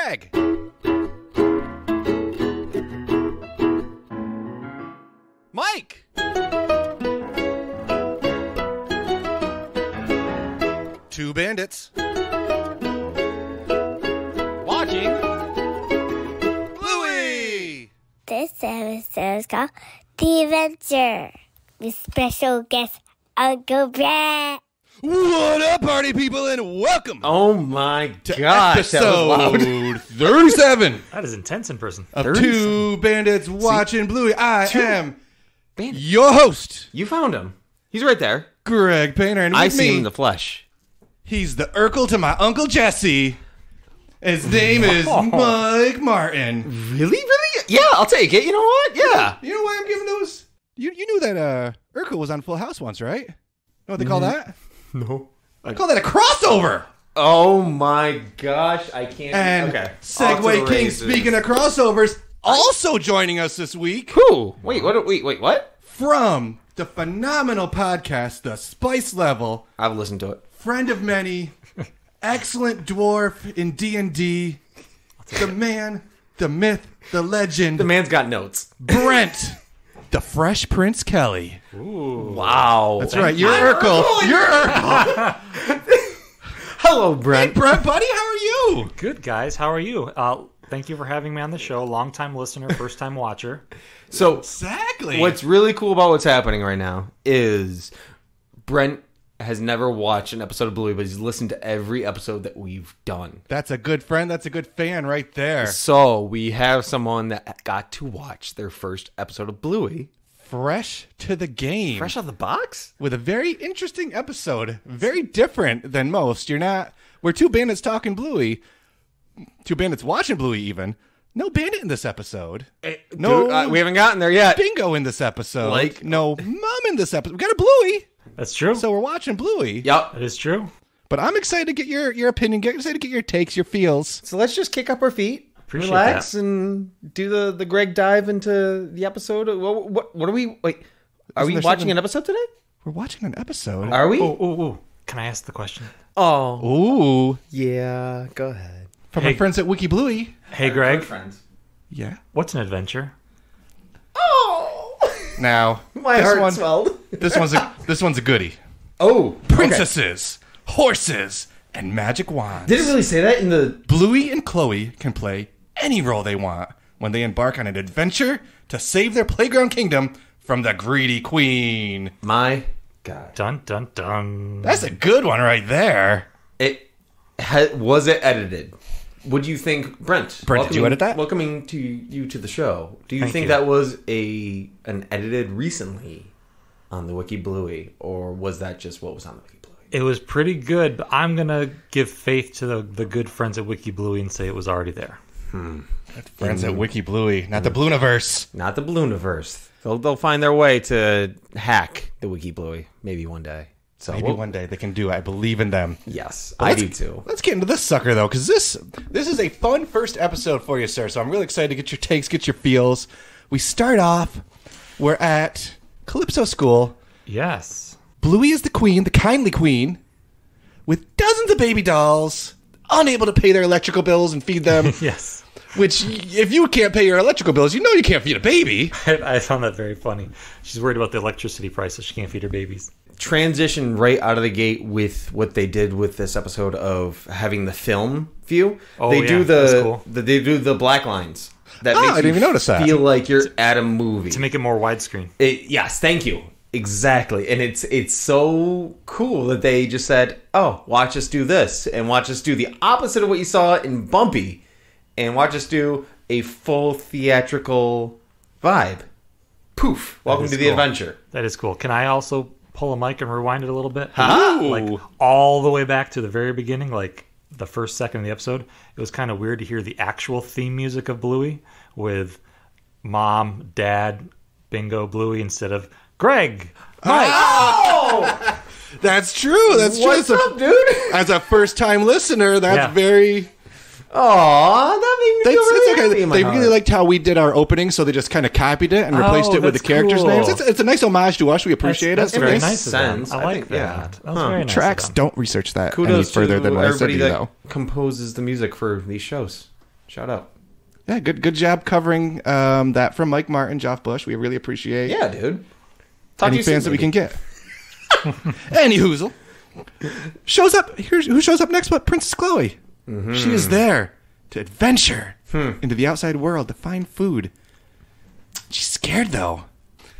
Greg. Mike. Two bandits. Watching Bluey. This episode is called The Adventure with special guest Uncle Brent. What up, party people, and welcome Oh my to gosh, that was episode 37 That is intense in person. of Two Bandits Watching Bluey. I am Bandits. your host, You found him. He's right there. Greg Painter, and with I see me, him in the flesh. he's the Urkel to my Uncle Jesse. His name is Mike Martin. Really? Yeah, I'll take it. You know what? Yeah. You know why I'm giving those? You knew that Urkel was on Full House once, right? You know what they call that? No. They call that a crossover. Oh my gosh, I can't. And okay. Segway King, speaking of crossovers, also joining us this week. Who? Wait, what? From the phenomenal podcast, The Spice Level, I've listened to it. friend of many, excellent dwarf in D&D, the man, the myth, the legend, The man's got notes. Brent, the Fresh Prince Kelly. Wow. That's right, you're Urkel. You're Urkel. Hello, Hey, Brent. Brent, buddy, how are you? Good, guys. How are you? Thank you for having me on the show. Long-time listener, first-time watcher. So, Exactly. what's really cool about what's happening right now is Brent has never watched an episode of Bluey, but he's listened to every episode that we've done. That's a good friend. That's a good fan right there. So we have someone that got to watch their first episode of Bluey. Fresh to the game. Fresh out of the box? With a very interesting episode. Very different than most. We're two bandits talking Bluey. Two bandits watching Bluey even. No bandit in this episode. No, Dude, we haven't gotten there yet. bingo in this episode. Like- no mom in this episode. We got a Bluey. That's true. So we're watching Bluey. Yep. That is true. But I'm excited to get your opinion. Excited to get your takes, your feels. So let's just kick up our feet, Appreciate relax, that. and do the Greg dive into the episode. What are we? Wait, are Isn't we there watching something- an episode today? We're watching an episode. Are we? Ooh. Can I ask the question? Oh, Ooh. yeah. Go ahead. From Hey. our friends at Wiki Bluey. Hey, Greg. friends. Yeah. What's an adventure? Oh, Now, my this heart one- swelled. This one's a goodie. Oh, Princesses, horses, and magic wands. Did it really say that in the? Bluey and Chloe can play any role they want when they embark on an adventure to save their playground kingdom from the greedy queen. My God. Dun, dun, dun. That's a good one right there. Was it edited? Would you think, Brent? Brent, did you edit that? Welcoming to you to the show. Do you Thank think you. that was an edited recently on the Wiki Bluey, or was that just what was on the Wiki Bluey? It was pretty good, but I'm going to give faith to the good friends at Wiki Bluey and say it was already there. Friends at Wiki Bluey, not the Blueyverse. Not the Blueyverse. They'll find their way to hack the Wiki Bluey maybe one day. So Maybe one day they can do it. I believe in them. Yes, But I let's- do too. Let's get into this sucker, though, because this is a fun first episode for you, sir. So I'm really excited to get your takes, get your feels. We start off, we're at Calypso School. Yes. Bluey is the queen, the kindly queen, with dozens of baby dolls, unable to pay their electrical bills and feed them. Yes. Which, if you can't pay your electrical bills, you know you can't feed a baby. I found that very funny. She's worried about the electricity price, so she can't feed her babies. Transition right out of the gate with what they did with this episode of having the film view. Oh, they yeah, do that's cool. they do the black lines. That Oh, makes I didn't you even notice that. Feel like you're at a movie. To make it more widescreen. Yes, thank you. Exactly. And it's so cool that they just said, "Oh, watch us do this and watch us do the opposite of what you saw in Bumpy and watch us do a full theatrical vibe." Poof. Welcome is to the cool. adventure. That is cool. Can I also pull a mic and rewind it a little bit? Ooh. Like all the way back to the very beginning, like the first second of the episode. It was kind of weird to hear the actual theme music of Bluey with Mom, Dad, Bingo, Bluey instead of Greg. Mike. Oh! That's true. That's true. What's up, dude? As a first-time listener, that's Yeah. very... Aw, that made me That's, feel really it's happy okay. in my They heart. really liked how we did our opening, so they just kind of copied it and replaced it with the that's characters' cool. names. It's a nice homage to us. We appreciate That's it. very Nice. nice of them. sense. I I like think, that. yeah. That was very nice. Tracks, of them. don't research that Kudos any further to than what I said to everybody you, that though. composes the music for these shows. Shout out. Yeah, good job covering that from Mike Martin, Joff Bush. We really appreciate Yeah, dude. Talk any to you fans soon, that we baby. can get. Any hoozle. Shows up. Who shows up next but Princess Chloe. She is there to adventure into the outside world to find food. She's scared, though.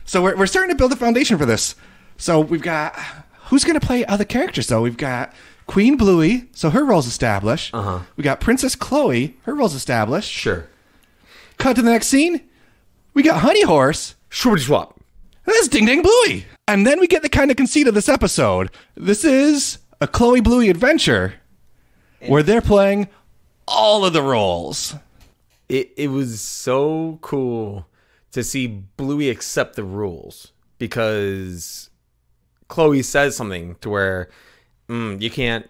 So we're starting to build a foundation for this. So we've got... Who's going to play other characters, though? We've got Queen Bluey, so her role's established. We got Princess Chloe, her role's established. Sure. Cut to the next scene. We got Honey Horse. Shwoody swap. And that's Ding Dang Bluey. And then we get the kind of conceit of this episode. This is a Chloe Bluey adventure where they're playing all of the roles. It was so cool to see Bluey accept the rules because Chloe says something to where you can't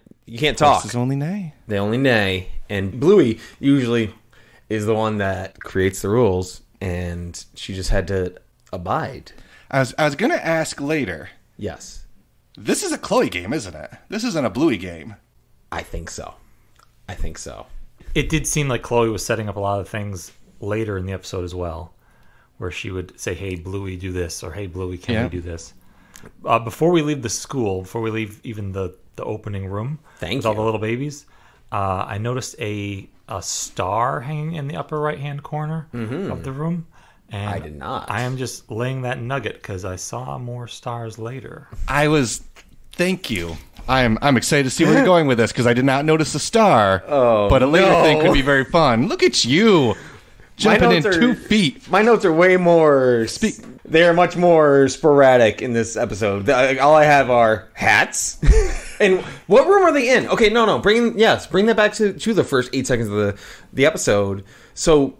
talk. This is only nay. They only neigh, and Bluey usually is the one that creates the rules, and she just had to abide. I was going to ask later. Yes, This is a Chloe game, isn't it? This isn't a Bluey game. I think so. It did seem like Chloe was setting up a lot of things later in the episode as well, where she would say, "Hey, Bluey, do this," or "Hey, Bluey, can we do this?" Before we leave the school, before we leave even the opening room with all the little babies, I noticed a star hanging in the upper right-hand corner of the room. And I did not. I am just laying that nugget because I saw more stars later. Thank you. I'm excited to see where you're going with this because I did not notice the star. But a later thing could be very fun. Look at you. Jumping in 2 feet. My notes are way more... They're much more sporadic in this episode. All I have are hats. And what room are they in? Okay, no. Bring that back to the first 8 seconds of the episode. So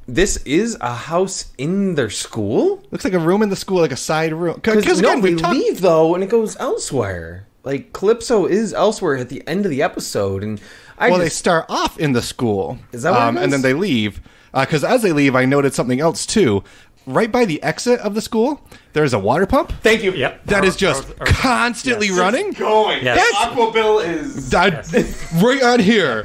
this is a house in their school? Looks like a room in the school, like a side room. Because again, we leave, though, and it goes elsewhere. Like, Calypso is elsewhere at the end of the episode. And they start off in the school. Is that what it is? And then they leave. Because as they leave, I noted something else, too. Right by the exit of the school, there's a water pump. Thank you. Yep. That is just constantly running. Going. Yes. Aquabill is... Right on here.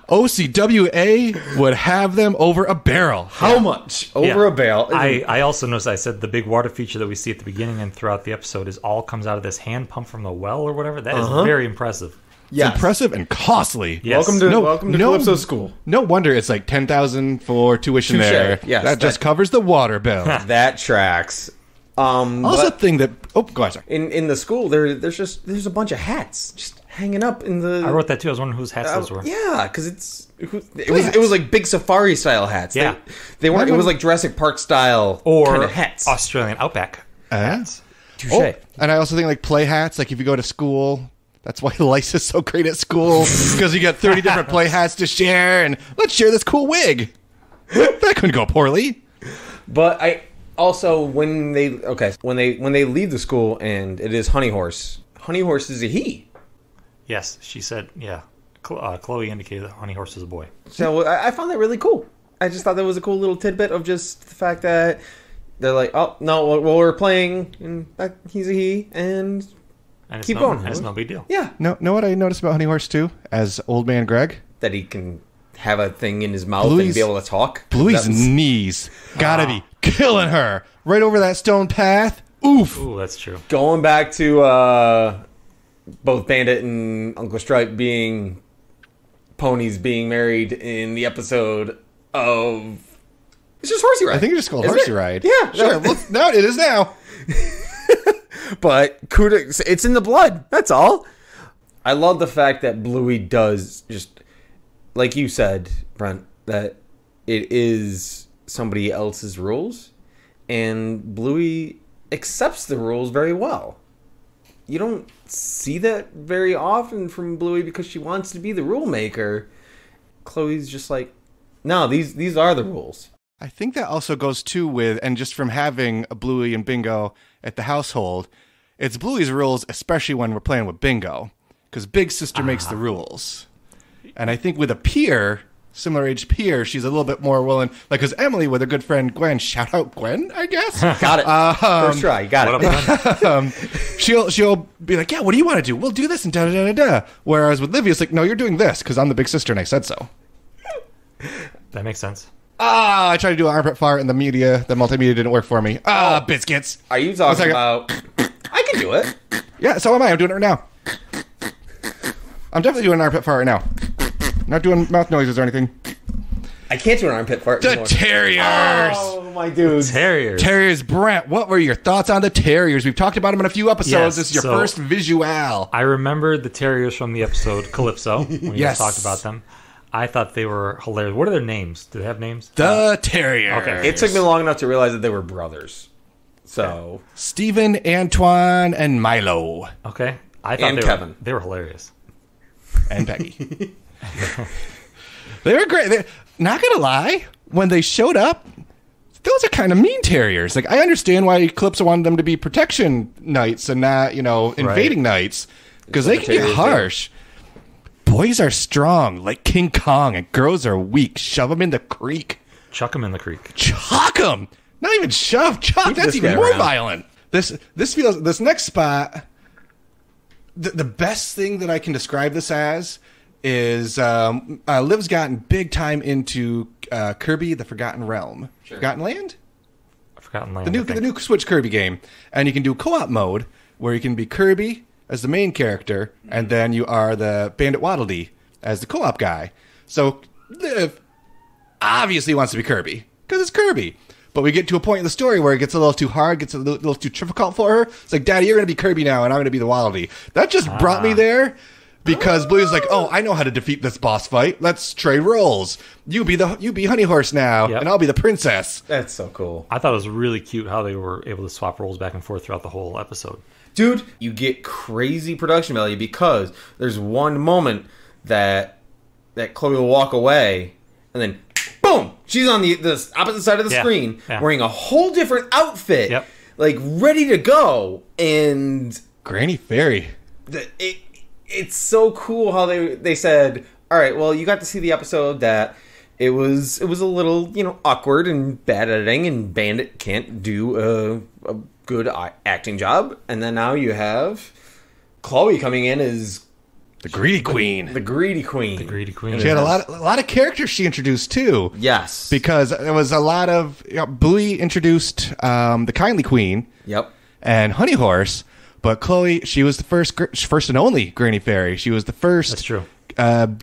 OCWA would have them over a barrel. How much? Over a barrel. I also noticed I said the big water feature that we see at the beginning and throughout the episode comes out of this hand pump from the well or whatever. That is very impressive. Yes. Impressive and costly. Yes. Welcome to Calypso School. No wonder it's like $10,000 for tuition there. Yes, that just covers the water bill. That tracks. Also, thing that go ahead. Sorry. In the school, there's a bunch of hats just hanging up in the. I wrote that too. I was wondering whose hats those were. Yeah, because it was like big safari style hats. Yeah, they weren't. It was like Jurassic Park style or kind of hats. Australian Outback hats. Touché. And I also think like play hats. Like if you go to school. That's why Lice is so great at school, because you got 30 different play hats to share, and let's share this cool wig. That couldn't go poorly. But I also when they leave the school and it is Honey Horse. Honey Horse is a he. Yes, she said. Yeah, Chloe indicated that Honey Horse is a boy. So I found that really cool. I just thought that was a cool little tidbit of just the fact that they're like, oh no, well we're playing, and he's a he, and keep going. And it's no big deal. Yeah. Know what I noticed about Honey Horse too? As old man Greg, that he can have a thing in his mouth and be able to talk. Bluey's knees gotta be killing her right over that stone path. Oof. Ooh, that's true. Going back to both Bandit and Uncle Stripe being ponies being married in the episode of it's just Horsey Ride. I think it's just called Isn't Horsey it? Ride. Yeah. Sure. Well, no, it is now. But it's in the blood. That's all. I love the fact that Bluey does just, like you said, Brent, that it is somebody else's rules, and Bluey accepts the rules very well. You don't see that very often from Bluey because she wants to be the rule maker. Chloe's just like, no, these are the rules. I think that also goes too with, and just from having a Bluey and Bingo at the household, it's Bluey's rules, especially when we're playing with Bingo, because Big Sister makes the rules. And I think with a peer, similar age peer, she's a little bit more willing, like, because Emily with her good friend Gwen, shout out Gwen, I guess. Got it. First try, got it. She'll be like, yeah, what do you want to do? We'll do this and da-da-da-da-da. Whereas with Livia, it's like, no, you're doing this, because I'm the big sister and I said so. That makes sense. I tried to do an armpit fart and the multimedia didn't work for me. Biscuits. Are you talking about... I can do it. Yeah, so am I. I'm doing it right now. I'm definitely doing an armpit fart right now. Not doing mouth noises or anything. I can't do an armpit fart The anymore. Terriers. Oh, my dudes. Terriers. Terriers. Brent, what were your thoughts on the Terriers? We've talked about them in a few episodes. Yes, This is your so- first visual. I remembered the Terriers from the episode Calypso when you Yes. guys talked about them. I thought they were hilarious. What are their names? Do they have names? The Terriers. Okay. It took me long enough to realize that they were brothers. So... Stephen, Antoine, and Milo. Okay. I thought And they Kevin. They were hilarious. And Peggy. They were great. Not gonna lie, when they showed up, those are kind of mean terriers. Like, I understand why Calypso wanted them to be protection knights and not, invading knights, because they what can the get terriers harsh. Boys are strong, like King Kong, and girls are weak. Shove them in the creek. Chuck them in the creek. Chuck them. Not even shove. Chuck. Keep That's this even guy more around. violent. This next spot. The best thing that I can describe this as is Liv's gotten big time into Kirby: The Forgotten Realm, Forgotten Land, Forgotten Land. the new Switch Kirby game, and you can do co-op mode where you can be Kirby as the main character, and then you are the Bandit Waddle Dee as the co-op guy. So Liv obviously wants to be Kirby because it's Kirby. But we get to a point in the story where it gets a little too hard, gets a little too difficult for her. It's like, Daddy, you're going to be Kirby now, and I'm going to be the Waddle Dee. That just brought me there because Bluey's like, oh, I know how to defeat this boss fight. Let's trade roles. You be Honey Horse now, Yep. and I'll be the princess. That's so cool. I thought it was really cute how they were able to swap roles back and forth throughout the whole episode. Dude, you get crazy production value because there's one moment that Chloe will walk away, and then boom, she's on the opposite side of the screen, wearing a whole different outfit, like ready to go. And Granny Fairy. It's so cool how they said, all right, well, you got to see the episode that it was a little awkward and bad editing, and Bandit can't do a good acting job, and then now you have Chloe coming in as The Greedy Queen. the greedy queen. The greedy queen. She had a lot of characters she introduced too. Yes. Because there was a lot of Bluey introduced the Kindly Queen. Yep. And Honey Horse, but Chloe, she was the first and only Granny Fairy. She was the first. That's true.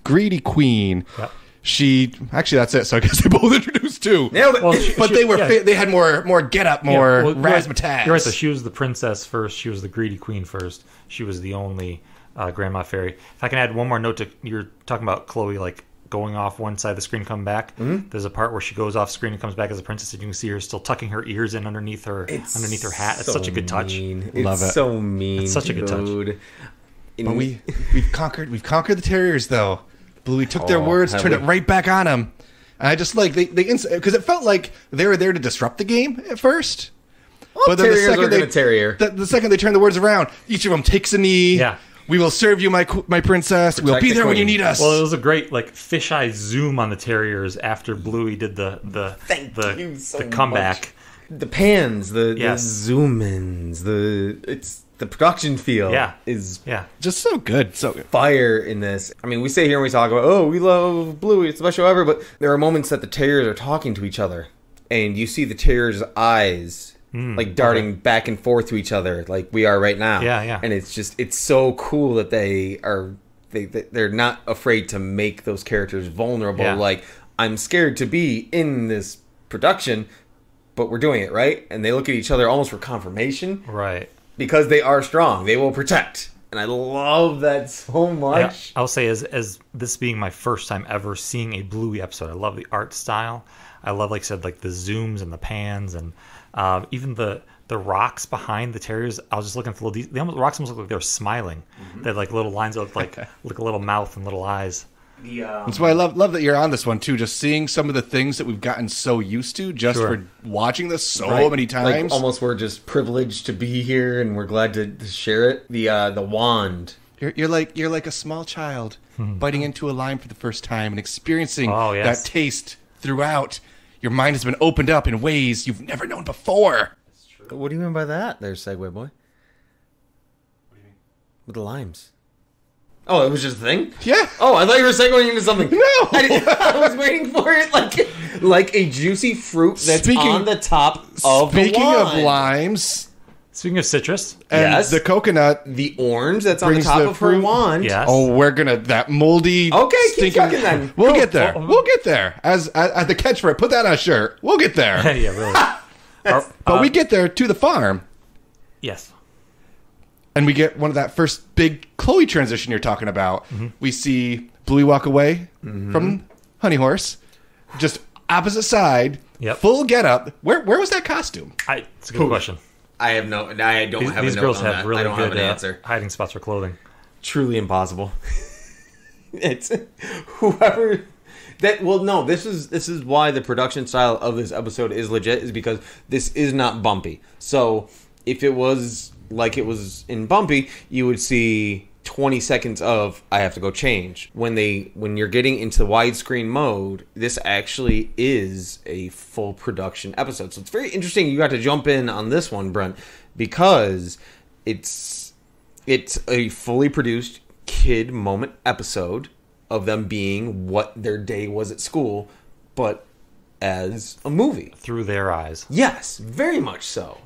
Greedy Queen. Yep. That's it. So I guess they both introduced two. Nailed it. Well, But they had more get up, more razzmatazz. You're right. So she was the princess first. She was the greedy queen first. She was the only grandma fairy. If I can add one more note to you're talking about Chloe like going off one side of the screen, coming back. Mm-hmm. There's a part where she goes off screen and comes back as a princess, and you can see her still tucking her ears in underneath her hat. It's so such a good touch. mean. Love It's it. so mean. It's such a good touch. dude. But we've conquered the Terriers though. Bluey took their words, have turned we? it right back on them. And I just like because it felt like they were there to disrupt the game at first. Well, terriers are gonna terrier. The second they turn the words around, each of them takes a knee. Yeah. We will serve you, my princess. We'll Protect be the there when you queen. need us. Well, it was a great like fisheye zoom on the terriers after Bluey did the you so the comeback. The pans, the Yes. zoom ins, the production feel is Just so good. So good. fire in this. I mean, we sit here and we talk about, oh, we love Bluey, it's the best show ever, but there are moments that the terriers are talking to each other, and you see the terriers' eyes like darting back and forth to each other, like we are right now. Yeah. And it's so cool that they're not afraid to make those characters vulnerable. Yeah. Like, I'm scared to be in this production, but we're doing it, right? And they look at each other almost for confirmation. Right. Because they are strong. They will protect. And I love that so much. I'll say as this being my first time ever seeing a Bluey episode, I love the art style. I love, like I said, like the zooms and the pans and even the rocks behind the terriers. I was just looking for the rocks almost look like they were smiling. They had like little lines of like a little mouth and little eyes. That's why I love that you're on this one too. Just seeing some of the things that we've gotten so used to just for watching this so many times. Like almost we're just privileged to be here, and we're glad to share it. The wand. You're like a small child biting into a lime for the first time and experiencing that taste throughout. Your mind has been opened up in ways you've never known before. That's true. What do you mean by that? There's Segway Boy. What do you mean? With the limes. Oh, it was just a thing? Yeah. Oh, I thought you were segueing into something. No. I was waiting for it like a juicy fruit that's on the top of the Speaking wand. of limes Speaking of citrus, and Yes. the coconut. The orange that's on the Brings top the of her fruit. wand. yes. Oh, we're gonna that moldy. Okay, keep stinking. talking then. We'll Go. get there. We'll get there. As the catchphrase, put that on a shirt. We'll get there. yeah, really. But we get there to the farm, Yes. and we get one of that first big Chloe transition you're talking about. We see Bluey walk away from Honey Horse, just opposite side, Yep. full get up. Where was that costume? It's a good question. I don't have These a note girls on have that. really I don't have good an answer. hiding spots for clothing. Truly impossible. It's whoever that. Well, no. This is why the production style of this episode is legit. Is because this is not bumpy. So if it was like it was in Bumpy, you would see 20 seconds of I have to go change. When you're getting into widescreen mode, this actually is a full production episode. So it's very interesting you got to jump in on this one, Brent, because it's a fully produced kid moment episode of them being what their day was at school, but as a movie. Through their eyes. Yes, very much so.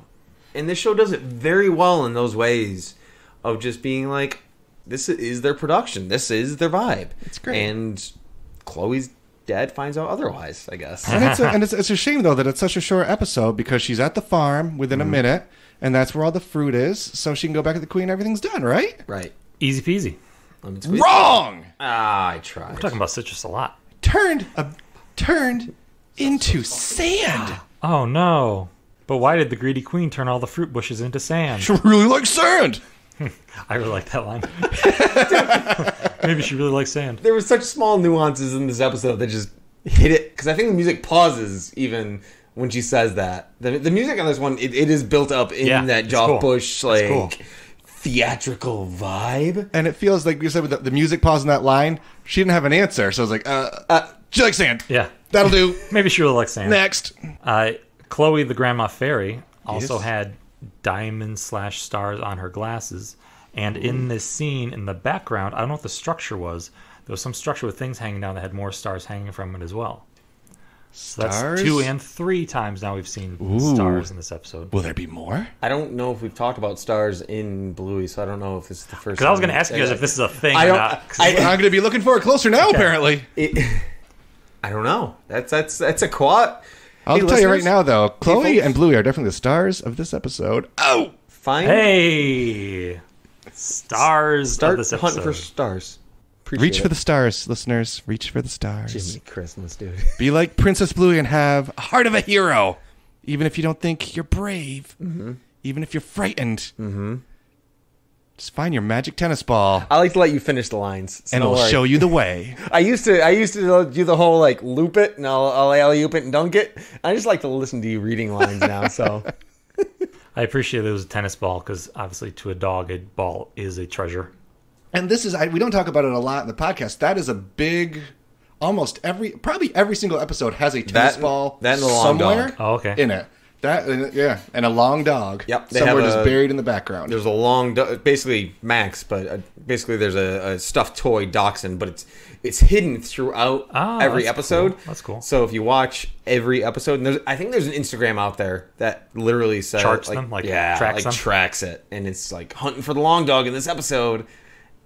And this show does it very well in those ways of just being like, this is their production. This is their vibe. It's great. And Chloe's dad finds out otherwise, I guess. And it's a shame though that it's such a short episode because she's at the farm within a minute, and that's where all the fruit is, so she can go back to the queen. Everything's done, right? Right. Easy peasy. Wrong. I tried. We're talking about citrus a lot. Turned into sand. Oh, no. But why did the greedy queen turn all the fruit bushes into sand? She really likes sand. I really like that line. Maybe she really likes sand. There were such small nuances in this episode that just hit it. Because I think the music pauses even when she says that. The music on this one, it is built up in that Joff cool. Bush, It's cool. theatrical vibe. And it feels like you said with the music pause in that line, she didn't have an answer, so I was like, she likes sand. Yeah. That'll do. Maybe she really likes sand. Next. Chloe, the grandma fairy, also Yes. had diamonds/stars on her glasses. And in this scene, in the background, I don't know what the structure was. There was some structure with things hanging down that had more stars hanging from it as well. So Stars? that's 2 and 3 times now we've seen stars in this episode. Will there be more? I don't know if we've talked about stars in Bluey, so I don't know if this is the first Because I was time. going to ask you guys if this is a thing I or don't- not. 'Cause I'm going to be looking for it closer now, apparently. I don't know. That's a quad. I'll Hey, tell you right listeners, now, though, Chloe folks. and Bluey are definitely the stars of this episode. Oh! Fine. Hey! Stars Start of this episode. hunting for stars. Appreciate Reach it. for the stars, listeners. Reach for the stars. Jiminy Christmas, dude. Be like Princess Bluey and have a heart of a hero. Even if you don't think you're brave. Mm-hmm. Even if you're frightened. Mm-hmm. Just find your magic tennis ball, I like to let you finish the lines, so and don't it'll worry. show you the way. I used to do the whole like loop it and I'll alley-oop it and dunk it. I just like to listen to you reading lines now. So I appreciate it was a tennis ball because obviously to a dog, a ball is a treasure. And this is, we don't talk about it a lot in the podcast. That is a big, probably every single episode has a tennis ball that and the long somewhere dog. Oh, okay. in it. And a long dog. Yep, they somewhere have just a- buried in the background. there's a long, basically Max, but basically there's a stuffed toy dachshund, but it's hidden throughout every that's episode. cool. That's cool. So if you watch every episode, and I think there's an Instagram out there that literally says Charts them? Like, tracks them? tracks it, and it's like hunting for the long dog in this episode.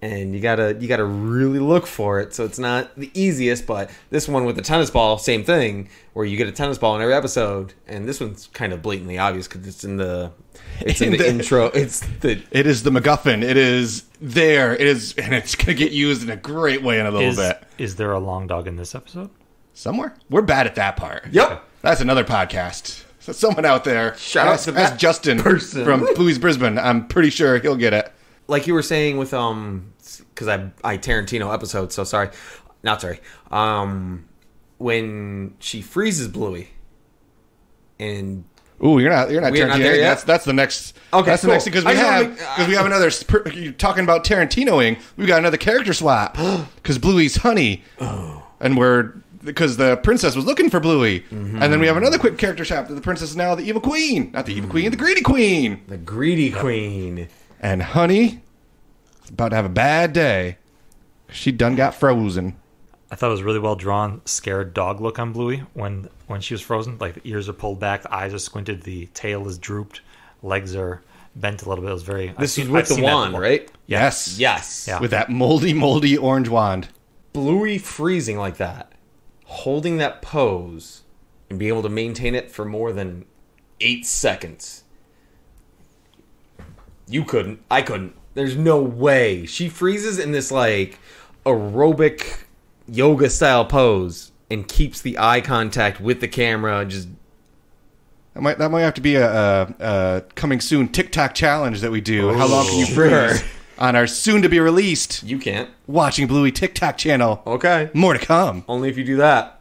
And you gotta really look for it. So it's not the easiest, but this one with the tennis ball, same thing, where you get a tennis ball in every episode. And this one's kind of blatantly obvious because it's in the intro. It is the MacGuffin. It is there. It is, and it's gonna get used in a great way in a little bit. Is there a long dog in this episode? Somewhere. We're bad at that part. Yep. That's another podcast. So someone out there, Shout out to ask that Justin person. from Bluey's Brisbane. I'm pretty sure he'll get it. Like you were saying with because I Tarantino episode, so sorry, not sorry. When she freezes Bluey, and Ooh, you're not We're not Tarantino. there yet? That's the next. Okay, that's the cool. next thing because I just wanna we have another. You're talking about Tarantinoing. We got another character swap because Bluey's honey, and because the princess was looking for Bluey, and then we have another quick character swap. The princess is now the evil queen, not the evil queen, the greedy queen, the greedy queen. and honey is about to have a bad day She done got frozen. I thought it was really well drawn, scared dog look on Bluey when she was frozen. Like, the ears are pulled back, the eyes are squinted, the tail is drooped, legs are bent a little bit. It was very... This is with the wand, right? Yes. Yes. Yeah. With that moldy orange wand. Bluey freezing like that, holding that pose, and being able to maintain it for more than 8 seconds. You couldn't. I couldn't. There's no way. She freezes in this, like, aerobic yoga style pose and keeps the eye contact with the camera. Just That might have to be a coming soon TikTok challenge that we do. How long can you freeze? On our soon to be released you can't. Watching Bluey TikTok channel. Okay. More to come. Only if you do that.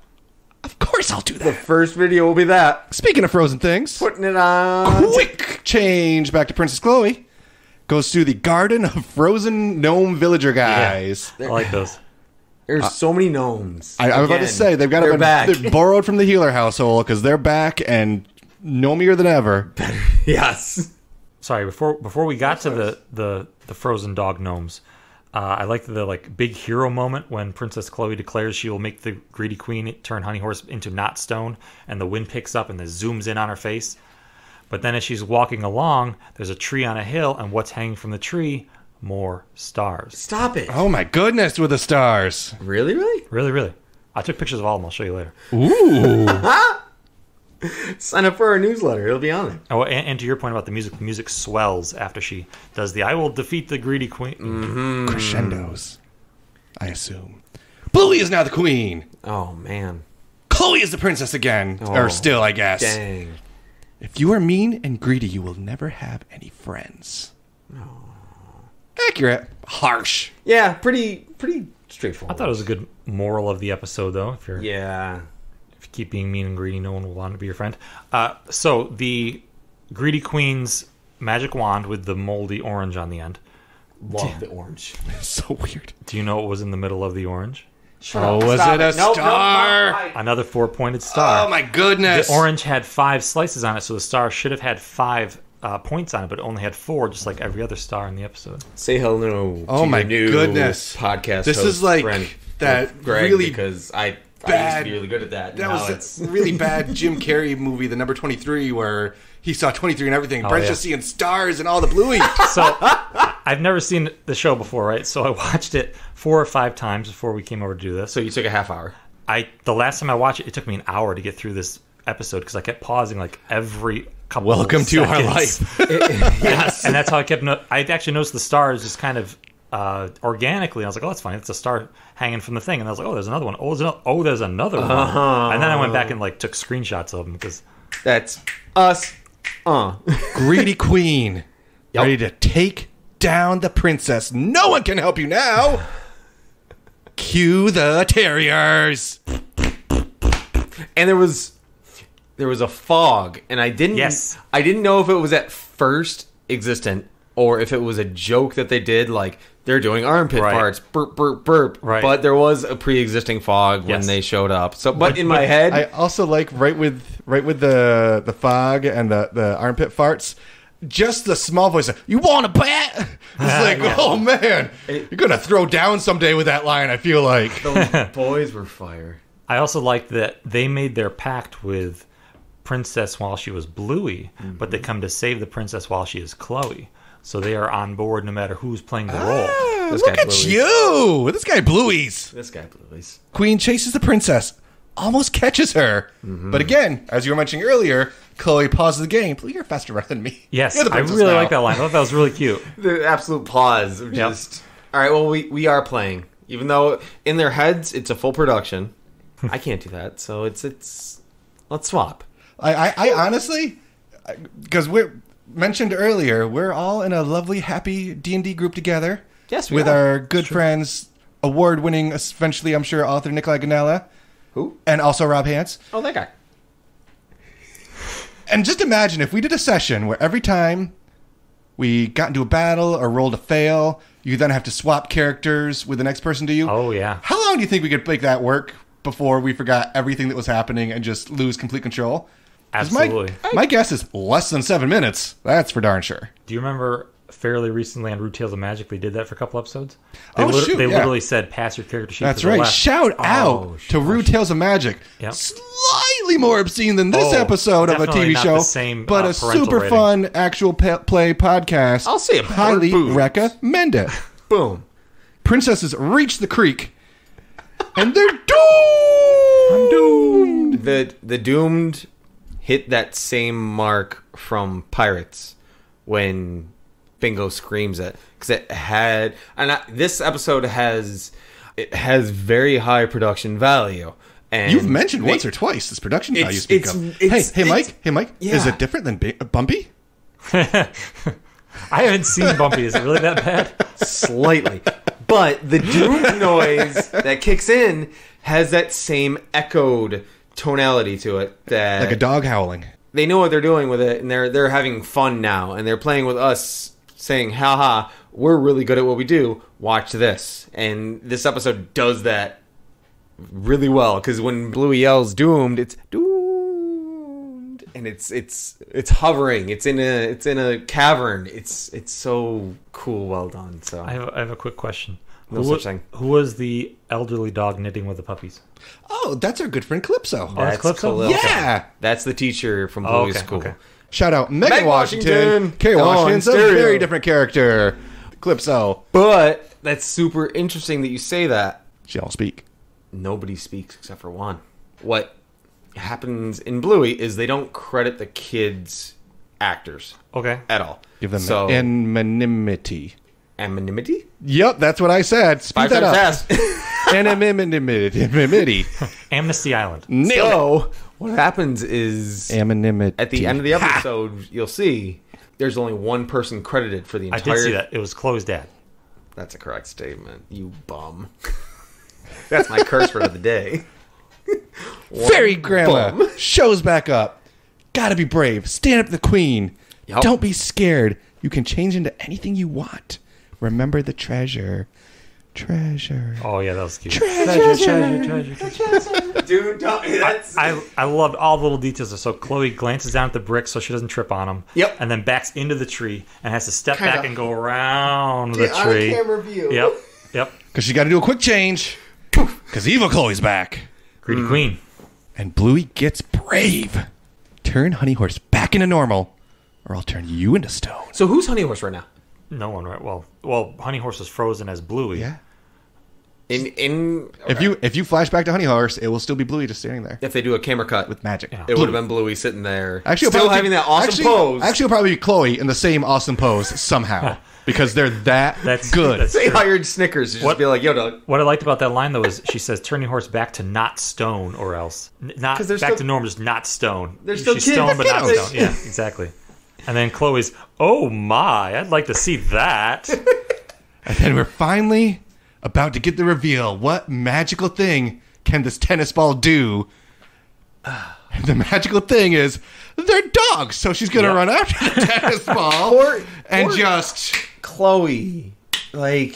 Of course I'll do The that. first video will be that. Speaking of frozen things, Putting it on. quick change back to Princess Chloe. Goes through the Garden of Frozen Gnome Villager guys. I like those. There's so many gnomes. I was about to say they've got to They're back. They're borrowed from the Healer household because they're back and gnomier than ever. Yes. Sorry, before we got to the frozen dog gnomes, I liked the like big hero moment when Princess Chloe declares she will make the greedy queen turn Honey Horse into not stone, and the wind picks up and it zooms in on her face. But then as she's walking along, there's a tree on a hill, and what's hanging from the tree? More stars. Stop it. Oh my goodness, with the stars. Really? Really, really. I took pictures of all of them. I'll show you later. Ooh. Sign up for our newsletter. It'll be on it. Oh, and to your point about the music swells after she does the I will defeat the greedy queen. Crescendos, I assume. Bluey is now the queen. Oh, man. Chloe is the princess again. Or still, I guess. Dang. If you are mean and greedy, you will never have any friends. Accurate. Harsh. Yeah, pretty straightforward. I thought it was a good moral of the episode, though. If you Yeah. keep being mean and greedy, no one will want to be your friend. So the greedy queen's magic wand with the moldy orange on the end. Love the orange. So weird. Do you know what was in the middle of the orange? Oh, was it a star? Another 4-pointed star. Oh my goodness. The orange had 5 slices on it, so the star should have had 5 points on it, but it only had 4, just like every other star in the episode. Say hello. Oh to my your new goodness. Podcast. This host, is like Brent, that Greg, really because I used bad- to be really good at that. That Now was a really bad Jim Carrey movie, the number 23, where he saw 23 and everything. Brent's yeah. just seeing stars and all the Bluey. So I've never seen the show before, right? So I watched it 4 or 5 times before we came over to do this. So you took a half hour. The last time I watched it, it took me an hour to get through this episode because I kept pausing like every couple Welcome of to our seconds. life. Yes. And that's how I kept... I actually noticed the stars just kind of organically. I was like, oh, that's funny. It's a star hanging from the thing. And I was like, oh, there's another one. Oh, there's another one. And then I went back and like took screenshots of them because... That's us. Greedy queen. Yep. Ready to take down the princess. No one can help you now. Cue the terriers. And there was a fog, and I didn't know if it was at first existent or if it was a joke that they did, like they're doing armpit Right. farts, burp, burp, burp. Right. But there was a pre-existing fog when Yes. they showed up. So, but in my head, I also like right with the fog and the armpit farts. Just the small voice. You want a bet? It's like, oh man, you're gonna throw down someday with that line. I feel like. those boys were fire. I also liked that they made their pact with Princess while she was Bluey, but they come to save the princess while she is Chloe. So they are on board no matter who's playing the role. This Look guy at Bluey's. you! This guy Bluey's. This guy Bluey's. Queen chases the princess, almost catches her. But again, as you were mentioning earlier, Chloe pauses the game. Bluey, you're faster runner than me. Yes, You're the I princess really now. like that line. I thought that was really cute. The absolute pause of Yep. just. All right, well, we are playing, even though in their heads it's a full production. I can't do that, so it's let's swap. I honestly, because we're mentioned earlier, we're all in a lovely, happy D&D group together. Yes, we with are. our good friends, award-winning, eventually, I'm sure, author Nikolai Ganella, Who? and also Rob Hance. Oh, that guy. And just imagine if we did a session where every time we got into a battle or rolled a fail, you then have to swap characters with the next person to you. Oh, yeah. How long do you think we could make that work before we forgot everything that was happening and just lose complete control? 'Cause Absolutely. My guess is less than 7 minutes. That's for darn sure. Do you remember fairly recently on Rude Tales of Magic, they did that for a couple episodes. They Literally said, pass your character sheet That's to the right. left. Shout out to Rude Tales of Magic. Yep. Slightly more obscene than this episode of a definitely TV not show, the same, but a parental super rating. fun actual play podcast. I'll say it. Highly recommend it. Boom. Princesses reach the creek, and they're doomed. The doomed hit that same mark from Pirates when Bingo screams it, because it had, this episode has very high production value. And You've mentioned once or twice this production value you speak of. Hey, Mike. Yeah. Is it different than Bumpy? I haven't seen Bumpy. Is it really that bad? Slightly. But the doom noise that kicks in has that same echoed tonality to it. That Like a dog howling. they know what they're doing with it, and they're having fun now, and they're playing with us, saying, haha, we're really good at what we do, watch this. And this episode does that really well, because when Bluey yells doomed, it's doomed, and it's hovering, it's in a cavern. It's so cool, well done. So I have a quick question. No such thing. Who was the elderly dog knitting with the puppies? Oh, that's our good friend Calypso. That's Calypso? Calypso. Yeah. That's the teacher from Bluey's school. Okay. Shout out Meg Meg Washington. Washington. Kerry Washington's a stereo. very different character. Calypso. But that's super interesting that you say that. She all speak. Nobody speaks except for one. What happens in Bluey is they don't credit the kids' actors Okay. at all. Give them so anonymity. anonymity. Yep, that's what I said. Speed Five that times up. fast. Anonymity. Amnesty Island. Nailed it. So what happens is Anonymity. at the end of the episode, you'll see there's only one person credited for the I entire. did see that. It was Chloe's dad. That's a correct statement. You bum. That's my curse word of the day. Fairy Grandma bum. shows back up. Gotta be brave. Stand up to the queen. Yup. Don't be scared. You can change into anything you want. Remember the treasure. Treasure. Oh yeah, that was cute. Treasure. Dude, I loved all the little details. So Chloe glances down at the bricks so she doesn't trip on them. Yep. And then backs into the tree and has to step Kinda. back and go around the on tree. camera view. Yep. Because she got to do a quick change. Because evil Chloe's back. Greedy Queen. And Bluey gets brave. Turn Honey Horse back into normal, or I'll turn you into stone. So who's Honey Horse right now? No one, right? Well, Honey Horse was frozen as Bluey. Yeah. In If you flash back to Honey Horse, it will still be Bluey just standing there if they do a camera cut with magic. Yeah. it would have been Bluey sitting there, Actually, still having that awesome pose. Actually, it'll probably be Chloe in the same awesome pose somehow because they're That's good. that's they true. hired Snickers to just be like, "Yo, dog." What I liked about that line though is she says, "Turn your horse back to not stone, or else not 'Cause they're back still- to normal, just not stone." They're still She's kids. stone, but They're not kiddos. stone. Yeah, exactly. And then Chloe's, "Oh my, I'd like to see that." And then we're finally about to get the reveal. What magical thing can this tennis ball do? And the magical thing is they're dogs, so she's gonna Yep. run after the tennis ball and or- just Chloe, like,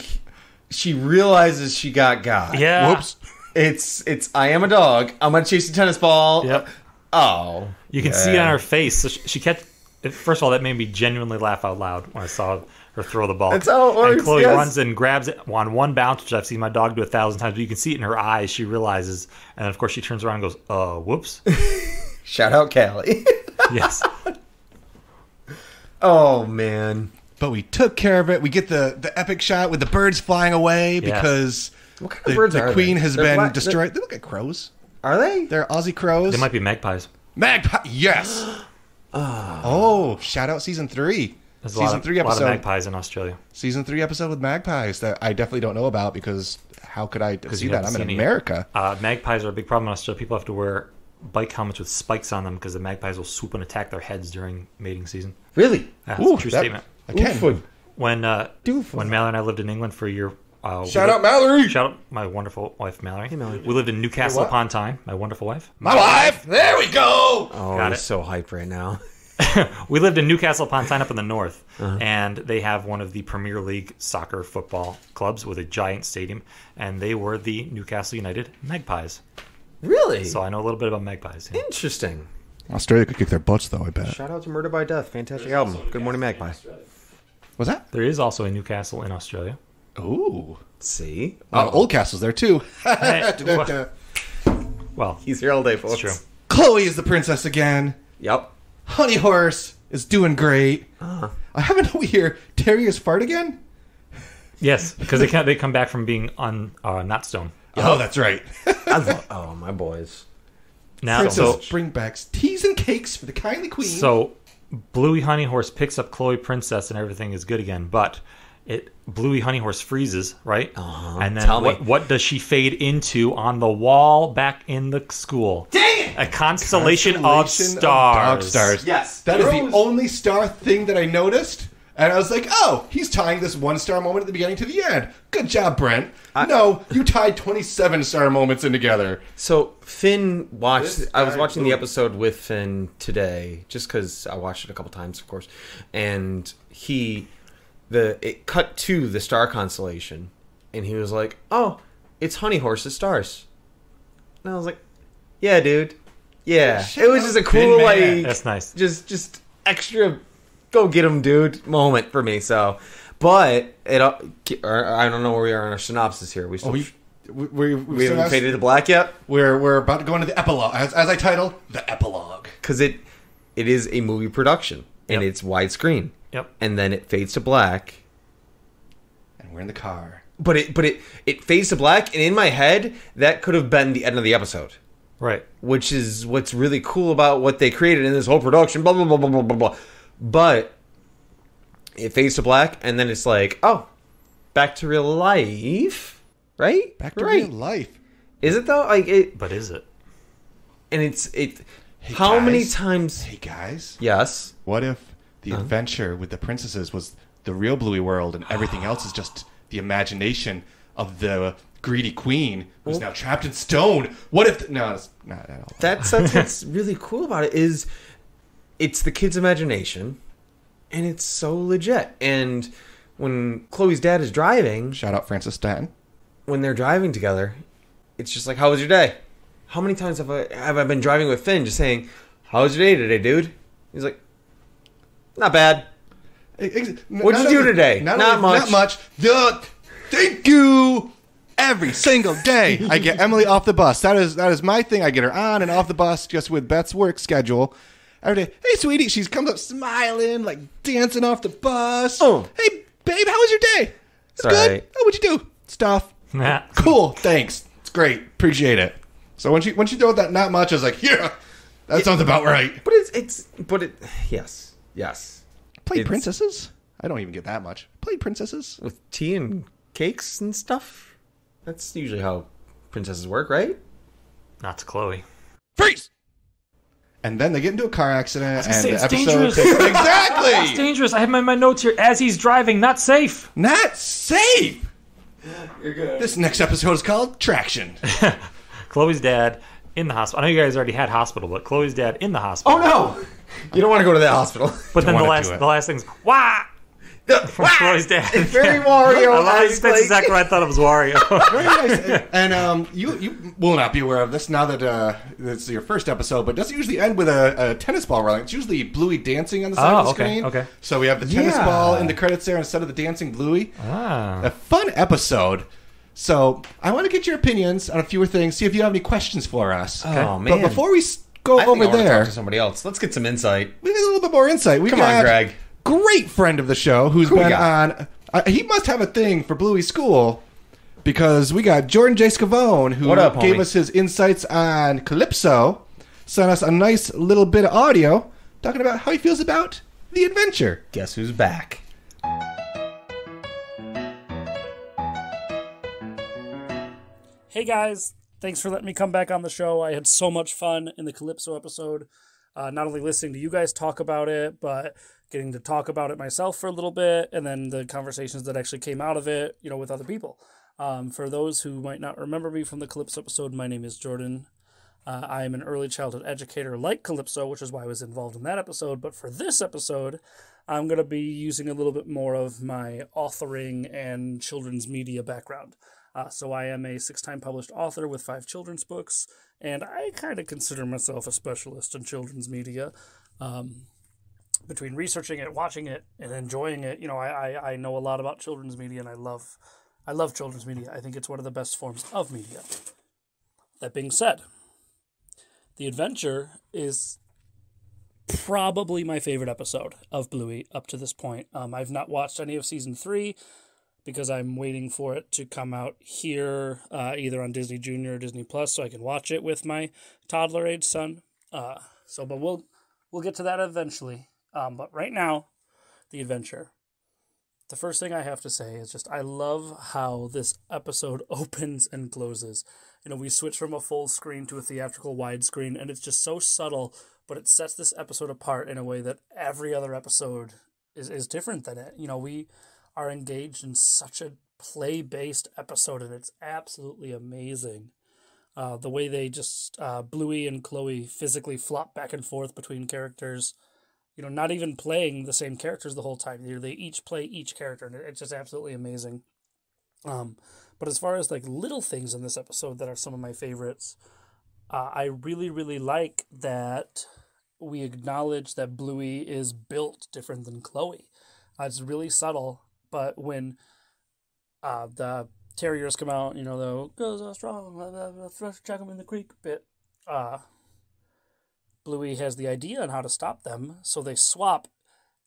she realizes she got Yeah. whoops. It's I am a dog. I'm gonna chase the tennis ball. Yep. Oh, You can see it on her face. So she kept. First of all, that made me genuinely laugh out loud when I saw her throw the ball. That's how it And works, Chloe yes. runs and grabs it on one bounce, which I've seen my dog do 1,000 times. But you can see it in her eyes. She realizes, and then of course she turns around and goes, "Whoops." Shout out Callie. Yes. Oh man, But we took care of it. We get the epic shot with the birds flying away because what kind of birds the are queen they? has They're been black- destroyed. They look like crows. Are they? They're Aussie crows. They might be magpies. Magpie. Yes. Oh, shout out season 3. There's Season a lot of, 3 lot of episode. magpies in Australia. Season 3 episode with magpies that I definitely don't know about because how could I see you that? haven't I'm in seen it yet. America. Magpies are a big problem in Australia. People have to wear bike helmets with spikes on them because the magpies will swoop and attack their heads during mating season. Really? That's Ooh, a true that- statement. Again. Oofud. When Mallory and I lived in England for a year. Shout out Mallory. Shout out my wonderful wife, Mallory. Mallory. We lived in Newcastle what? upon Tyne. My wonderful wife. My wife. There we go. Oh, Got he's it. so hyped right now. We lived in Newcastle upon Tyne up in the north, Uh-huh. and they have one of the Premier League soccer football clubs with a giant stadium, and they were the Newcastle United Magpies. Really? So I know a little bit about magpies. Yeah. Interesting. Australia could kick their butts though, I bet. Shout out to Murder by Death. Fantastic album. Good Morning Magpie. Was that? There is also a new castle in Australia. Ooh. See? A lot of old castles there, too. Well, He's here all day, folks. it's true. Chloe is the princess again. Yep. Honey Horse is doing great. I haven't we hear Terrier's fart again? Yes, because they come back from being on not stone. Oh, that's right. Oh, my boys. Now, Princess bring back teas and cakes for the kindly queen. So Bluey Honey Horse picks up Chloe Princess and everything is good again, but Bluey Honey Horse freezes, right? And then what does she fade into on the wall back in the school? Dang it! A constellation of stars. Stars. Yes. That is the only star thing that I noticed. And I was like, oh, he's tying this one star moment at the beginning to the end. Good job, Brent. No, you tied 27 star moments in together. So Finn watched. I was watching the episode with Finn today, just because I watched it a couple times, of course. And it cut to the star constellation, and he was like, "Oh, it's Honey Horse's stars." And I was like, "Yeah, dude, yeah." It was just a cool, like, That's nice. just extra, go get him, dude, moment for me. So, but I don't know where we are in our synopsis here. We still. We haven't faded to black yet. We're about to go into the epilogue, as I title the epilogue, because it is a movie production and it's widescreen. Yep. And then it fades to black, and we're in the car. But it fades to black, and in my head that could have been the end of the episode, Right. which is what's really cool about what they created in this whole production. Blah blah blah blah blah blah blah. But it fades to black, and then it's like, oh, back to real life, right? Back to real life. Is it though? Like it? But is it? And it's. Hey, How guys. many times? Hey guys, Yes. what if the adventure with the princesses was the real Bluey world, and everything else is just the imagination of the greedy queen who's now trapped in stone? What if? No, it's not at all. That's what's really cool about it is it's the kid's imagination, and it's so legit. And when Chloe's dad is driving, Shout out Francis Stanton. when they're driving together, it's just like, how was your day? How many times have I been driving with Finn just saying, how was your day today, dude? He's like, not bad. What'd you do today? Not much. Not much. Thank you. Every single day, I get Emily off the bus. That is my thing. I get her on and off the bus just with Beth's work schedule. Every day, hey, sweetie. She comes up smiling, like dancing off the bus. Oh. Hey, babe, how was your day? It's good. Right. Oh, what'd you do? Stuff. Nah. Cool. Thanks. It's great. Appreciate it. So when she throw that not much, I was like, yeah, that sounds about right. But yes. Played princesses? I don't even get that much. Played princesses? With tea and cakes and stuff. That's usually how princesses work, right? Not to Chloe. Freeze! And then they get into a car accident, and say, the it's episode dangerous. takes... It's Exactly! dangerous. I have my notes here. As he's driving, not safe. Not safe! You're good. This next episode is called Traction. Chloe's dad in the hospital. I know you guys already had hospital, but Chloe's dad in the hospital. Oh no! You don't want to go to that hospital. But then the wanna do it. last thing's wah from Chloe's dad. Very Wario. That's exactly what I thought it was Wario. Very nice. And you will not be aware of this now that it's your first episode, but it doesn't usually end with a tennis ball rolling. It's usually Bluey dancing on the side of the screen. Okay. So we have the tennis ball in the credits there instead of the dancing Bluey. A fun episode. So I want to get your opinions on a few things, see if you have any questions for us. Oh, man. But before we go I think over I want to there, talk to somebody else. Let's get some insight. we need a little bit more insight. Come on, Greg. Great friend of the show who's Who we been got? on. He must have a thing for Bluey School because we got Jordan J. Scavone who What up, gave homie? us his insights on Calypso, sent us a nice little bit of audio talking about how he feels about the adventure. Guess who's back? Hey guys, thanks for letting me come back on the show. I had so much fun in the Calypso episode, not only listening to you guys talk about it, but getting to talk about it myself for a little bit, and then the conversations that actually came out of it, with other people. For those who might not remember me from the Calypso episode, my name is Jordan. I am an early childhood educator like Calypso, which is why I was involved in that episode. But for this episode, I'm going to be using a little bit more of my authoring and children's media background. So I am a 6-time published author with 5 children's books, and I kind of consider myself a specialist in children's media. between researching it, watching it, and enjoying it, I know a lot about children's media, and I love children's media. I think it's one of the best forms of media. That being said, The Adventure is probably my favorite episode of Bluey up to this point. I've not watched any of season 3 because I'm waiting for it to come out here, either on Disney Junior or Disney Plus, so I can watch it with my toddler-age son. But we'll get to that eventually. But right now, The Adventure. The first thing I have to say is just I love how this episode opens and closes. We switch from a full screen to a theatrical widescreen, and it's just so subtle, but it sets this episode apart in a way that every other episode is different than it. We are engaged in such a play-based episode, and it's absolutely amazing. The way they just, Bluey and Chloe physically flop back and forth between characters, not even playing the same characters the whole time. They each play each character, and it's just absolutely amazing. But as far as like little things in this episode that are some of my favorites, I really, really like that we acknowledge that Bluey is built different than Chloe. It's really subtle, but when the terriers come out, the goes are strong, let's chuck them in the creek bit. Bluey has the idea on how to stop them, so they swap,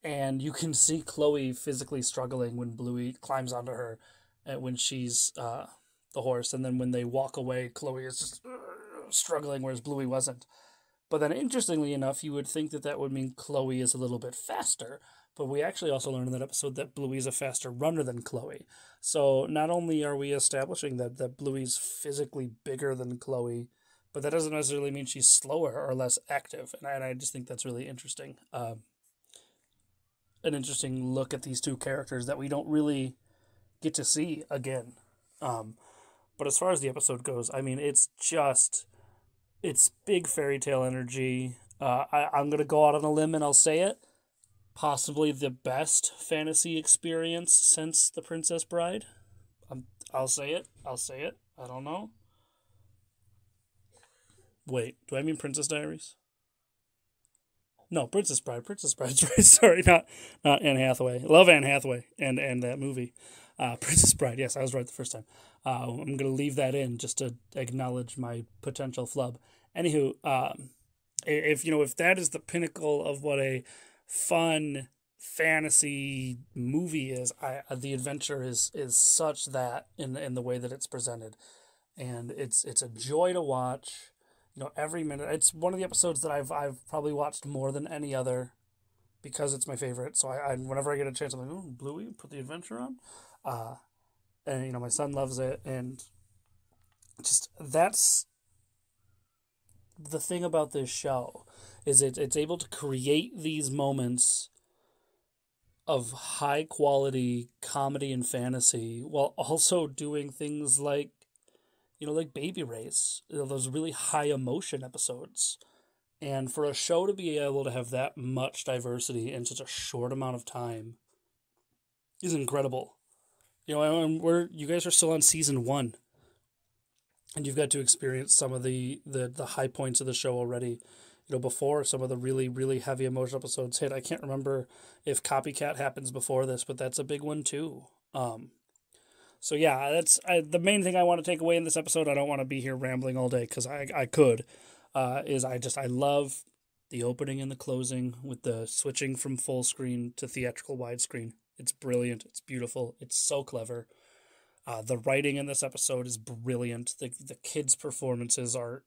and you can see Chloe physically struggling when Bluey climbs onto her, and when she's the horse, and then when they walk away, Chloe is just struggling, whereas Bluey wasn't. But then, interestingly enough, you would think that would mean Chloe is a little bit faster, but we actually also learned in that episode that Bluey is a faster runner than Chloe. So not only are we establishing that Bluey's physically bigger than Chloe, but that doesn't necessarily mean she's slower or less active. And I just think that's really interesting. An interesting look at these two characters that we don't really get to see again. But as far as the episode goes, I mean, it's big fairy tale energy. I'm going to go out on a limb and I'll say it. Possibly the best fantasy experience since The Princess Bride. I'll say it. I don't know. Wait, do I mean Princess Diaries? No, Princess Bride. Princess Bride's right. Sorry, not Anne Hathaway. Love Anne Hathaway and that movie. Princess Bride. Yes, I was right the first time. I'm going to leave that in just to acknowledge my potential flub. Anywho, if that is the pinnacle of what a fun fantasy movie is, The Adventure is such that in the way that it's presented, and it's a joy to watch. Every minute. It's one of the episodes that I've probably watched more than any other because it's my favorite. So I whenever I get a chance, I'm like, oh, Bluey, put The Adventure on. And my son loves it, and just that's the thing about this show is it's able to create these moments of high quality comedy and fantasy while also doing things like like Baby Race, those really high emotion episodes. And for a show to be able to have that much diversity in such a short amount of time is incredible. You guys are still on season 1, and you've got to experience some of the high points of the show already. Before some of the really, really heavy emotional episodes hit. I can't remember if Copycat happens before this, but that's a big one too. So yeah, that's the main thing I want to take away in this episode. I don't want to be here rambling all day because I could. I love the opening and the closing with the switching from full screen to theatrical widescreen. It's brilliant. It's beautiful. It's so clever. The writing in this episode is brilliant. The kids' performances are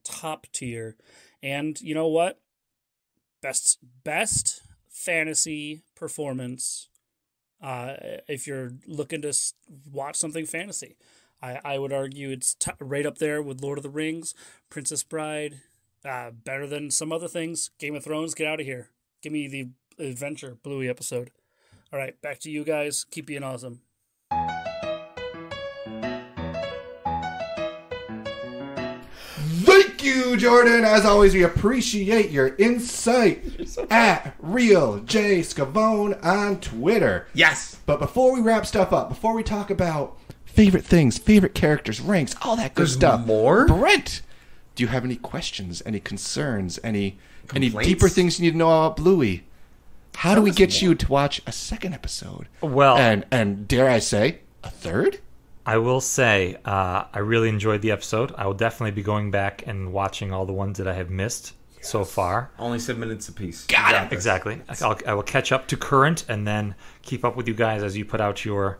top tier. And you know what? Best fantasy performance. If you're looking to watch something fantasy, I would argue it's right up there with Lord of the Rings, Princess Bride, better than some other things. Game of Thrones, get out of here. Give me the Adventure Bluey episode. All right, back to you guys. Keep being awesome. Thank you, Jordan. As always, we appreciate your insight at Real J Scavone on Twitter. Yes. But before we wrap stuff up, before we talk about favorite things, favorite characters, ranks, all that good stuff. More? Brent, do you have any questions, any concerns, any Complaints? deeper things you need to know about Bluey? How do we get you to watch a second episode? Well, and dare I say, a third? I will say I really enjoyed the episode. I will definitely be going back and watching all the ones that I have missed so far. Only 7 minutes apiece. Got it. Exactly. I will catch up to current and then keep up with you guys as you put out your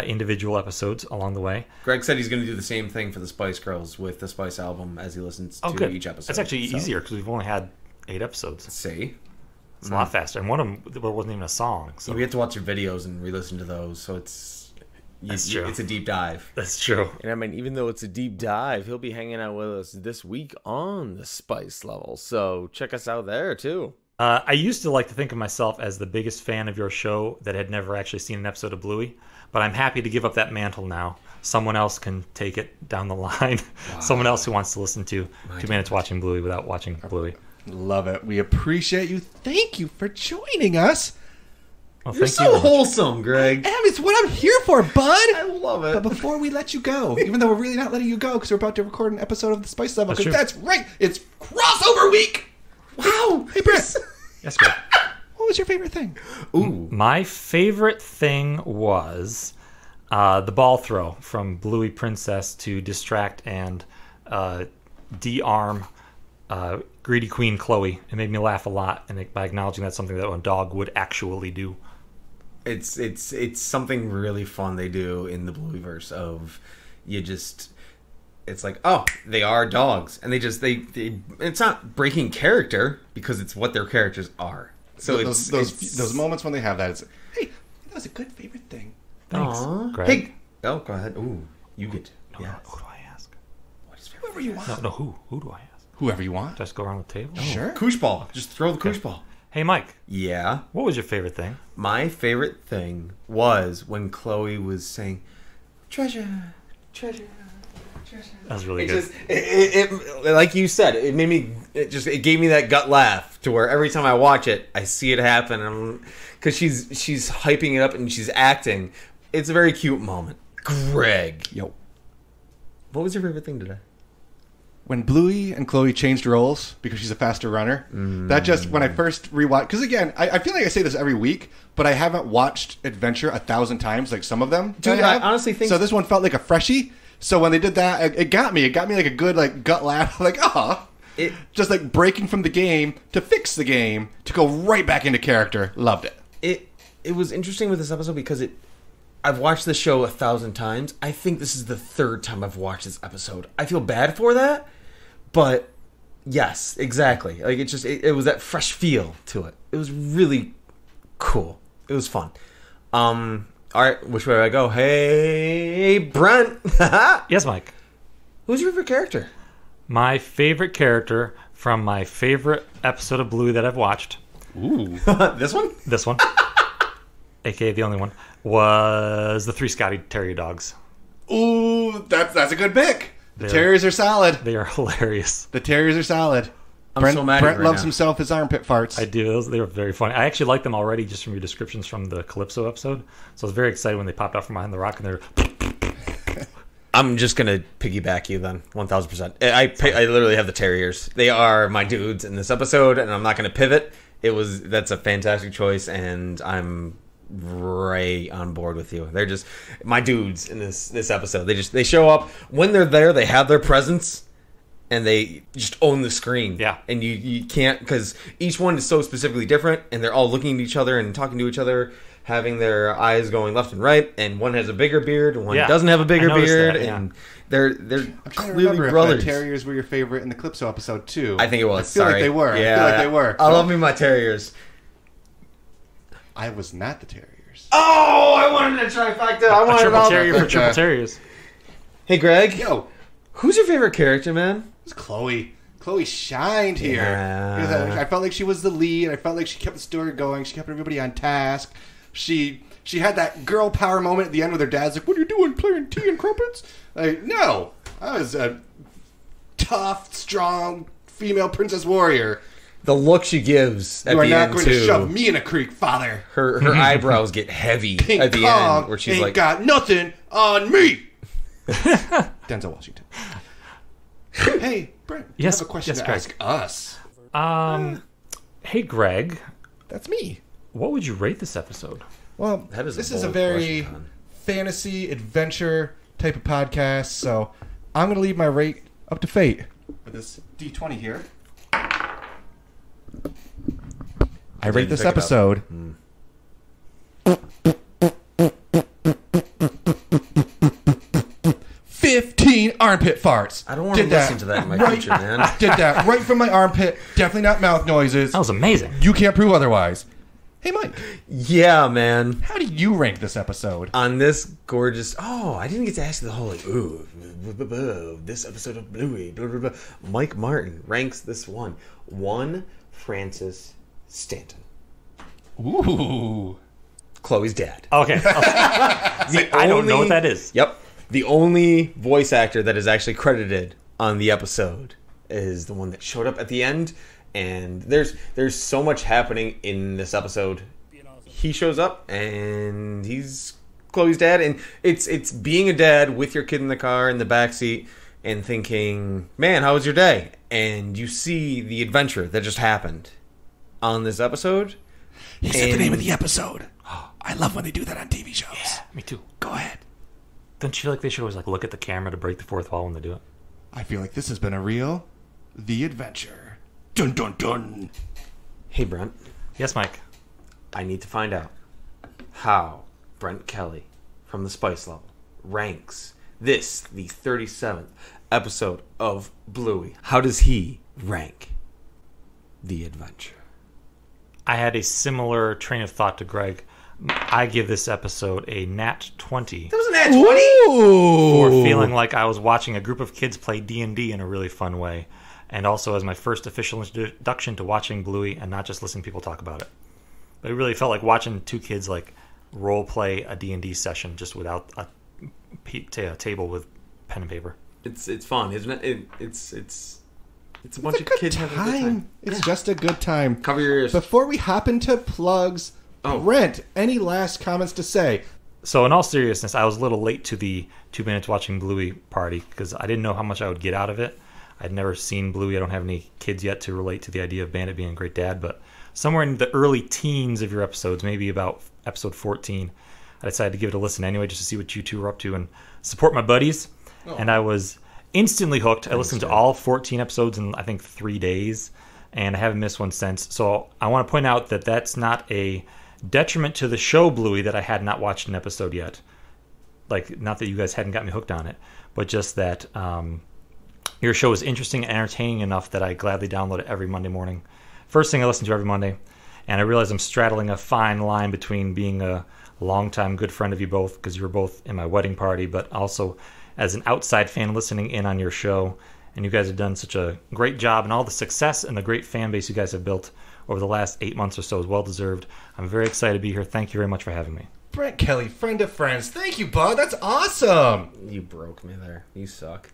individual episodes along the way. Greg said he's going to do the same thing for the Spice Girls with the Spice album as he listens to each episode. That's actually easier because we've only had 8 episodes. See? It's a lot faster. And one of them, there wasn't even a song. So We have to watch your videos and re-listen to those, so That's true. It's a deep dive. That's true. And I mean, even though it's a deep dive, he'll be hanging out with us this week on the Spice level. So check us out there too. I used to like to think of myself as the biggest fan of your show that had never actually seen an episode of Bluey, but I'm happy to give up that mantle now. Someone else can take it down the line. Wow. Someone else who wants to listen to 2 minutes watching Bluey without watching Bluey. Love it. We appreciate you. Thank you for joining us. Well, You're thank so you very much. wholesome, Greg. It's what I'm here for, bud. I love it. But before we let you go, even though we're really not letting you go because we're about to record an episode of the Spice Level, because That's that's right, it's crossover week. Wow. Hey, Brent, Yes, great. what was your favorite thing? Ooh. My favorite thing was the ball throw from Bluey Princess to distract and de-arm Greedy Queen Chloe. It made me laugh a lot, and by acknowledging that's something that a dog would actually do. It's something really fun they do in the Blueyverse of it's like, oh, they are dogs, and they it's not breaking character because it's what their characters are. So those moments when they have that, it's hey, that was a good favorite thing. Thanks, Aww. Greg. Hey, go ahead. Ooh, you get to. No, who do I ask? What is Whoever you want. No, who do I ask? Whoever you want. Just go around the table? Sure. Koosh ball. Just throw the koosh ball. Hey, Mike, Yeah. what was your favorite thing? My favorite thing was when Chloe was saying, treasure, treasure. That was really It good. just, it like you said, it gave me that gut laugh to where every time I watch it, I see it happen, because she's hyping it up and she's acting. It's a very cute moment. Greg, Yo. what was your favorite thing today? When Bluey and Chloe changed roles because she's a faster runner, that just, when I first rewatched, because again, I feel like I say this every week, but I haven't watched Adventure 1,000 times, like some of them. Dude, I honestly think so. This one felt like a freshie. So when they did that, it got me. It got me like a good like gut laugh. Like, just like breaking from the game to fix the game to go right back into character. Loved it. It was interesting with this episode because I've watched the show 1,000 times. I think this is the 3rd time I've watched this episode. I feel bad for that, but yes, exactly. Like it was that fresh feel to it. It was really cool. It was fun. All right, which way do I go? Hey, Brent. Yes, Mike. Who's your favorite character? My favorite character from my favorite episode of Bluey that I've watched, Ooh. This one? this one, aka the only one, was the 3 Scotty Terrier dogs. Ooh, that's a good pick. The They're- Terriers are solid. They are hilarious. The Terriers are solid. I'm so mad at Brent you right loves now. himself his armpit farts. I do. They were very funny. I actually liked them already just from your descriptions from the Calypso episode. So I was very excited when they popped out from behind the rock and they're... I'm just going to piggyback you then, 1,000%. I literally have the Terriers. They are my dudes in this episode, and I'm not going to pivot. That's a fantastic choice, and I'm right on board with you. They're just my dudes in this episode. They show up. When they're there, they have their presence, and they just own the screen. Yeah. And you can't, because each one is so specifically different, and they're all looking at each other and talking to each other, having their eyes going left and right, and one has a bigger beard, and one doesn't have a bigger I noticed beard, that, yeah. and they're I'm trying to clearly remember brothers. if the Terriers were your favorite in the Calypso episode too. I think it was. I feel like they were. Yeah, I feel like they were. I love me my Terriers. I was not the Terriers. Oh, I wanted a trifecta. I A wanted triple all terrier for the... triple terriers. Hey, Greg. Yo, Who's your favorite character, man? it was Chloe. Chloe shined here. Yeah. Because I felt like she was the lead. I felt like she kept the story going. She kept everybody on task. She had that girl power moment at the end with her dad's like, "What are you doing, playing tea and crumpets?" Like, no, I was a tough, strong female princess warrior. The look she gives at You are the not end, going too. to shove me in a creek, father. Her eyebrows get heavy King at the Kong end, where she's ain't like, got nothing on me. Denzel Washington. Hey, Brent, you Yes, have a question yes, to Greg. ask us. Hey, Greg. That's me. what would you rate this episode? Well, That is a this is a bold very question, Don. fantasy adventure type of podcast, so I'm going to leave my rate up to fate with this D20 here. I rate this pick it up. episode 15 armpit farts. I don't want to listen to that in my future, man. Did that right from my armpit. Definitely not mouth noises. That was amazing. You can't prove otherwise. Hey, Mike, Yeah, man. how do you rank this episode? On this gorgeous... Oh, I didn't get to ask you the whole, this episode of Bluey, blah, blah, blah. Mike Martin ranks this one. 1, Francis Stanton. Ooh. Chloe's dad. Okay. I don't know what that is. Yep. The only voice actor that is actually credited on the episode is the one that showed up at the end. And there's so much happening in this episode. He shows up and he's Chloe's dad, and it's being a dad with your kid in the car in the backseat and thinking, man, how was your day? And you see the adventure that just happened on this episode. He said the name of the episode. I love when they do that on TV shows. Yeah, me too. Go ahead. Don't you feel like they should always like look at the camera to break the fourth wall when they do it? I feel like this has been a real The Adventure. Dun dun dun. Hey, Brent, Yes, Mike. I need to find out how Brent Kelly from the Spice Level ranks this, the 37th episode of Bluey. How does he rank The Adventure? I had a similar train of thought to Greg. I give this episode a nat 20 That was an ad 20? for feeling like I was watching a group of kids play D&D in a really fun way, and also as my first official introduction to watching Bluey and not just listening to people talk about it. But it really felt like watching two kids like role play a D&D session just without a table with pen and paper. It's fun, isn't it? It's a bunch of kids having a good time. It's just a good time. Cover your ears. Before we hop into plugs, Brent, any last comments to say? So in all seriousness, I was a little late to the 2 minutes watching Bluey party because I didn't know how much I would get out of it. I'd never seen Bluey. I don't have any kids yet to relate to the idea of Bandit being a great dad, but somewhere in the early teens of your episodes, maybe about episode 14, I decided to give it a listen anyway just to see what you two were up to and support my buddies. And I was instantly hooked. I listened to all 14 episodes in, I think, 3 days, and I haven't missed one since. So I want to point out that that's not a detriment to the show Bluey that I had not watched an episode yet. Like, not that you guys hadn't got me hooked on it, but just that your show is interesting and entertaining enough that I gladly download it every Monday morning. First thing I listen to every Monday, and I realize I'm straddling a fine line between being a longtime good friend of you both, because you were both in my wedding party, but also as an outside fan listening in on your show. And you guys have done such a great job, and all the success and the great fan base you guys have built over the last 8 months or so is well deserved. I'm very excited to be here. Thank you very much for having me. Brent Kelly, friend of friends. Thank you, bud. That's awesome. You broke me there. You suck.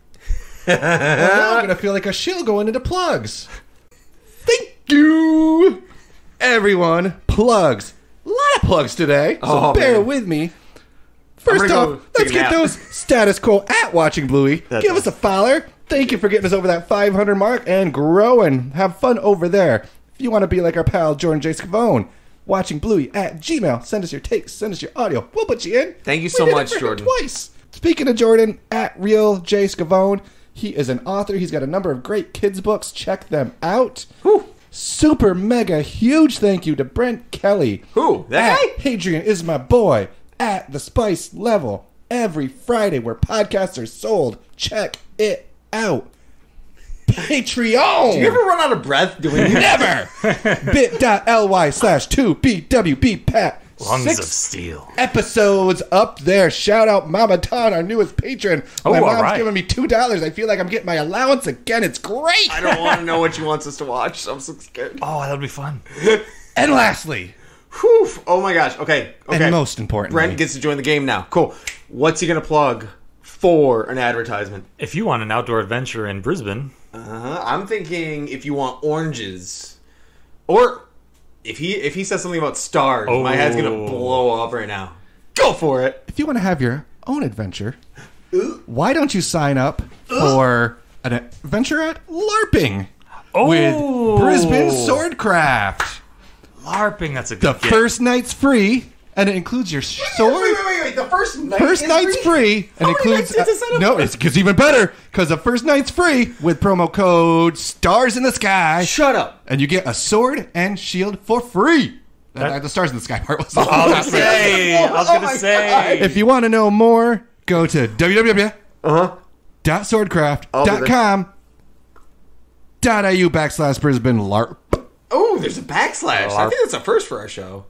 Well, now I'm going to feel like a shill going into plugs. Thank you, everyone. Plugs. A lot of plugs today, so bear with me. First off, let's get those status quo at Watching Bluey. Give us a follow. Thank you for getting us over that 500 mark and growing. Have fun over there. If you want to be like our pal Jordan J. Scavone, Watching Bluey at Gmail. Send us your takes. Send us your audio. We'll put you in. Thank you so much, Jordan. Twice. Speaking of Jordan, at Real J. Scavone, he is an author. He's got a number of great kids books. Check them out. Whew. Super mega huge thank you to Brent Kelly. Who? That guy? Hadrian is my boy. At the Spice Level every Friday where podcasts are sold. Check it out. Patreon. Do you ever run out of breath doing Never. bit.ly/2BWBPat. Lungs 6 of steel. episodes up there. Shout out Mama Ton, our newest patron. My mom's giving me $2. I feel like I'm getting my allowance again. It's great. I don't want to know what she wants us to watch. I'm so scared. Oh, that would be fun. And lastly, whew, oh my gosh. Okay. and most importantly, Brent gets to join the game now. Cool. What's he going to plug for an advertisement? If you want an outdoor adventure in Brisbane, I'm thinking if you want oranges, or if he says something about stars, my head's going to blow off right now. Go for it. if you want to have your own adventure, why don't you sign up for an adventure at LARPing with Brisbane Swordcraft? LARPing, that's a The good first night's free, and it includes your sword. Wait. The first night Night's free, and How many includes nights is this no. It's even better because the first night's free with promo code Stars in the Sky, Shut up. and you get a sword and shield for free. The Stars in the Sky part was. I was gonna say. If you want to know more, go to www.swordcraft.com.au/Brisbane LARP. Oh, there's a backslash. I think that's a first for our show.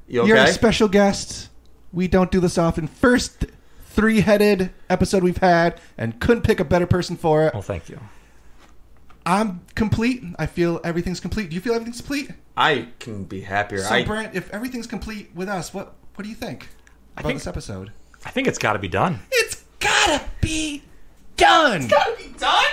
You okay? You're a special guest. We don't do this often. First three-headed episode we've had, and couldn't pick a better person for it. Well, thank you. I'm complete. I feel everything's complete. Do you feel everything's complete? I can be happier. So, Brent, if everything's complete with us, what do you think about this episode? I think it's got to be done. It's gotta be done. It's gotta be done.